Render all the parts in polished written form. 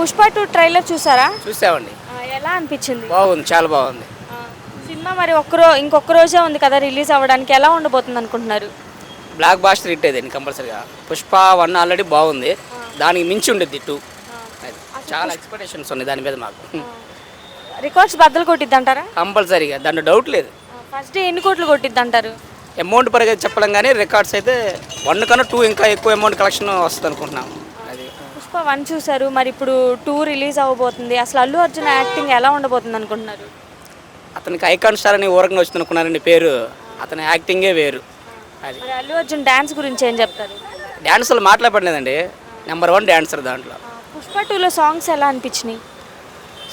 Pushpa 2 trailer చూసారా? చూసామండి. ఎలా అనిపించింది? బాగుంది, చాలా బాగుంది. సినిమా మరి ఇంకొక రోజే ఉంది కదా రిలీజ్ అవ్వడానికి, ఎలా ఉండబోతుంది అనుకుంటున్నారు? బ్లాక్ బాస్టర్ హిట్ అయ్యింది కంపల్సరీగా. పుష్ప 1 ఆల్రెడీ బాగుంది, దానికి మించి ఉండేది 2. చాలా ఎక్స్పెక్టేషన్స్ ఉన్నాయి దాని మీద మాకు. రికార్డ్స్ బద్దలు కొట్టిద్ది అంటారా? కంపల్సరీగా, దాంట్లో డౌట్ లేదు. ఫస్ట్ డే ఎన్ని కోట్లు కొట్టిద్ది అంటారు? అమౌంట్ పరంగా చెప్పడం కానీ రికార్డ్స్ అయితే 1 కన్నా 2 ఇంకా ఎక్కువ అమౌంట్ కలెక్షన్ వస్తుంది అనుకుంటున్నాం. అది పుష్ప 1 చూసారు, మరి ఇప్పుడు 2 రిలీజ్ అవ్వబోతుంది. అసలు అల్లు అర్జున్ యాక్టింగ్ ఎలా ఉండబోతుంది అనుకుంటున్నారు? అతనికి ఐకాన్ స్టార్ అని ఊరకంగా వచ్చింది అనుకున్నారండి పేరు. అతని యాక్టింగే వేరు. అది మరి అల్లు అర్జున్ డ్యాన్స్ గురించి ఏం చెప్తారు? డ్యాన్సులు మాట్లాడలేదండి, నెంబర్ 1 డ్యాన్సర్ దాంట్లో. పుష్ప 2లో సాంగ్స్ ఎలా అనిపించినాయి?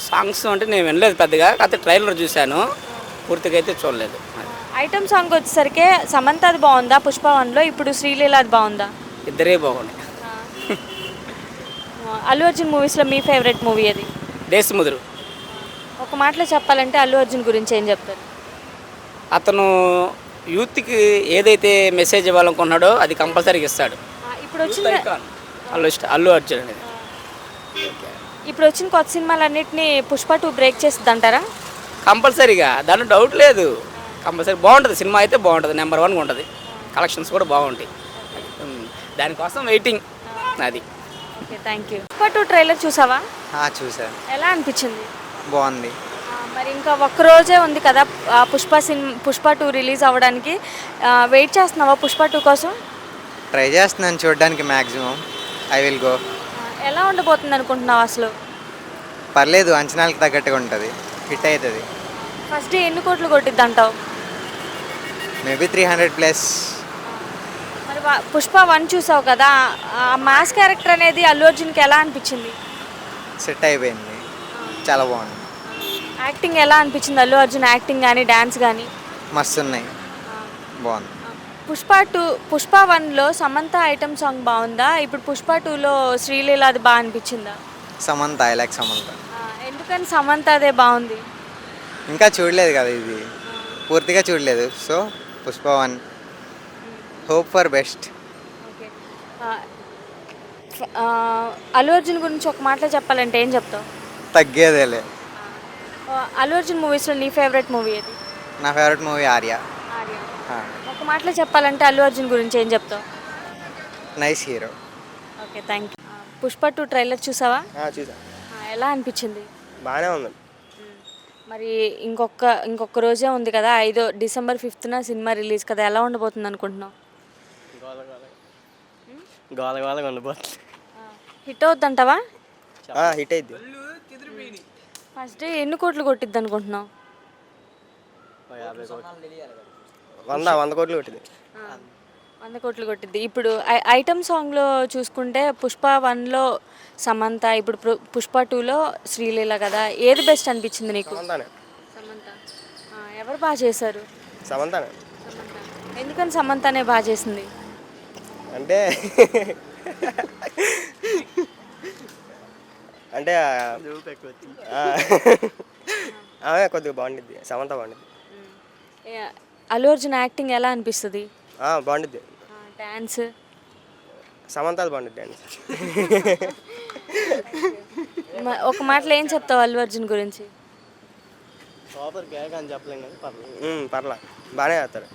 సాంగ్స్ అంటే నేను వినలేదు పెద్దగా, కాకపోతే ట్రైలర్ చూశాను, పూర్తిగా అయితే చూడలేదు. ఐటమ్ సాంగ్ వచ్చేసరికి సమంతది బాగుందా పుష్ప 1లో, ఇప్పుడు శ్రీలీలాది బాగుందా? ఇద్దరే బాగున్నాయి. అల్లు అర్జున్ మూవీస్లో మీ ఫేవరెట్ మూవీ అది? దేశముదురు. ఒక మాటలో చెప్పాలంటే అల్లు అర్జున్ గురించి ఏం చెప్తారు? అతను యూత్కి ఏదైతే మెసేజ్ ఇవ్వాలనుకున్నాడో అది కంపల్సరీగా ఇస్తాడు. ఇప్పుడు వచ్చిన అల్లు అర్జున్ అనేది. ఇప్పుడు వచ్చిన కొత్త సినిమాలన్నింటినీ పుష్ప 2 బ్రేక్ చేస్తుంది అంటారా? కంపల్సరీగా, దాంట్లో డౌట్ లేదు. కంపల్సరీ బాగుంటుంది, సినిమా అయితే బాగుంటుంది, నెంబర్ 1 ఉంటుంది, కలెక్షన్స్ కూడా బాగుంటాయి. దానికోసం వెయిటింగ్. అది okay, thank you. Pushpa 2 trailer చూసావా? చూసాను, ఎలా అనిపించింది? బాగుంది. మరి ఇంకా ఒక్కరోజే ఉంది కదా పుష్ప 2 రిలీజ్ అవ్వడానికి, వెయిట్ చేస్తున్నావా పుష్ప 2 కోసం? ట్రై చేస్తున్నాను చూడడానికి, మ్యాక్సిమం ఐ విల్ గో. ఎలా ఉండబోతుంది అనుకుంటున్నావు అసలు? పర్లేదు, అంచనాలకు తగ్గట్టుగా ఉంటుంది, హిట్ అవుతుంది. ఫస్ట్ డే ఎన్ని కోట్లు కొట్టిద్ది అంటావు? మేబీ 300+. మరి పుష్ప 1 చూసావు కదా, ఆ మాస్ క్యారెక్టర్ అనేది అల్లు అర్జున్కి ఎలా అనిపించింది? సెట్ అయిపోయింది, చాలా బాగుంది. యాక్టింగ్ ఎలా అనిపించింది? అల్లు అర్జున్ యాక్టింగ్ కానీ డ్యాన్స్ కానీ మస్తు ఉన్నాయి, బాగుంది. పుష్ప 1లో సమంత ఐటమ్ సాంగ్ బాగుందా? ఇప్పుడు పుష్ప 2లో శ్రీలీల అది బాగా అనిపించిందా? Samantha, I like Samantha. ఎందుకని సమంత అదే బాగుంది? ఇంకా చూడలేదు కదా, ఇది పూర్తిగా చూడలేదు. So Pushpa 1, hope for best. Okay, Allu Arjun గురించి ఒక మాటలో చెప్పాలంటే ఏం చెప్తావు? తగ్గేదేలే. అల్లు అర్జున్ మూవీస్లో నీ ఫేవరెట్ మూవీ ఏది? నా ఫేవరెట్ మూవీ ఆర్య. ఒక మాటలో చెప్పాలంటే అల్లు అర్జున్ గురించి ఏం చెప్తావు? Nice hero. Okay, thank you. Pushpa 2 trailer చూసావా? చూసా, ఎలా అనిపించింది? బాగానే ఉంది. మరి ఇంకొక రోజే ఉంది కదా, డిసెంబర్ 5న సినిమా రిలీజ్ కదా, ఎలా ఉండబోతుంది అనుకుంటున్నావు? గోలగోలగా ఉండిపోతుంది. హిట్ అవుద్దంటావా? హిట్ అయింది. ఫస్ట్ డే ఎన్ని కోట్లు కొట్టిద్ది అనుకుంటున్నావు? 100 కోట్లు కొట్టింది. 100 కోట్లు కొట్టిద్ది. ఇప్పుడు ఐటమ్ సాంగ్లో చూసుకుంటే పుష్ప 1లో సమంత, ఇప్పుడు పుష్ప 2లో శ్రీలీల కదా, ఏది బెస్ట్ అనిపించింది నీకు? సమంతానే. సమంత. ఎవరు బాగా చేశారు? సమంతానే. ఎందుకని సమంతనే బాగా చేసింది? అంటే అంటే ఆమె కొద్దిగా బాగుండిద్ది, సమంత బాగుండిద్ది. అల్లు అర్జున్ యాక్టింగ్ ఎలా అనిపిస్తుంది? బాగుండిద్ది. డ్యాన్స్? సమంతాది బాగుండిద్ది డ్యాన్స్. ఒక మాటలో ఏం చెప్తావు అల్లు అర్జున్ గురించి? సూపర్ గ్యాగ్ అని చెప్పలేం కానీ పర్లేదు, బాగానే చేస్తారు.